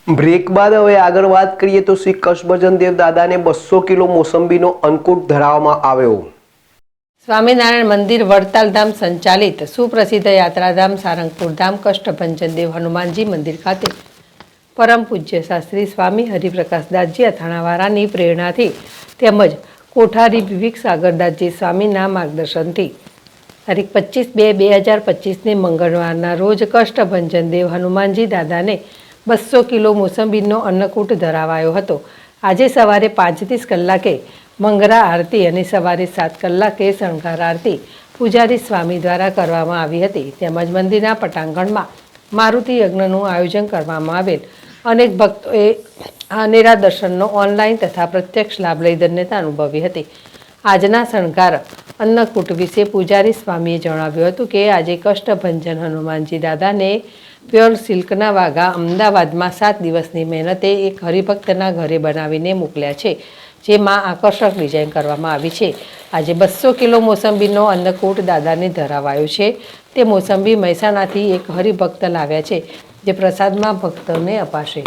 Break બાદ હવે આગળ વાત કરીએ તો શ્રી કષ્ટભંજન દેવ દાદાને 200 કિલો મોસંબીનો અન્નકૂટ ધરાવવામાં આવ્યો। સ્વામિનારાયણ મંદિર વડતાલ ધામ સંચાલિત સુપ્રસિદ્ધ યાત્રાધામ સારંગપુર ધામ કષ્ટભંજન દેવ હનુમાનજી મંદિર ખાતે પરમ પૂજ્ય શાસ્ત્રી સ્વામી હરિપ્રકાશદાસજી અથાણાવાળાની પ્રેરણાથી તેમજ કોઠારી વિવેક સાગરદાસજી સ્વામીના માર્ગદર્શનથી તારીખ 25/2/2025ને મંગળવારના રોજ કષ્ટભંજન દેવ હનુમાનજી દાદાને 200 કિલો મોસંબીનો અન્નકૂટ ધરાવાયો હતો। આજે સવારે 5:30 કલાકે મંગળા આરતી અને સવારે 7 કલાકે શણગાર આરતી પૂજારી સ્વામી દ્વારા કરવામાં આવી હતી। તેમજ મંદિરના પટાંગણમાં મારુતિ યજ્ઞનું આયોજન કરવામાં આવેલ। અનેક ભક્તોએ અનેરા દર્શનનો ઓનલાઈન તથા પ્રત્યક્ષ લાભ લઈ ધન્યતા અનુભવી હતી। આજના શણગાર અન્નકૂટ વિશે પૂજારી સ્વામીએ જણાવ્યું હતું કે આજે કષ્ટભંજન હનુમાનજી દાદાને પ્યોર સિલ્કના વાઘા અમદાવાદમાં 7 દિવસની મહેનતે એક હરિભક્તના ઘરે બનાવીને મોકલ્યા છે, જેમાં આકર્ષક ડિઝાઇન કરવામાં આવી છે। આજે 200 કિલો મોસંબીનો અન્નકૂટ દાદાને ધરાવાયો છે। તે મોસંબી મહેસાણાથી એક હરિભક્ત લાવ્યા છે, જે પ્રસાદમાં ભક્તોને અપાશે।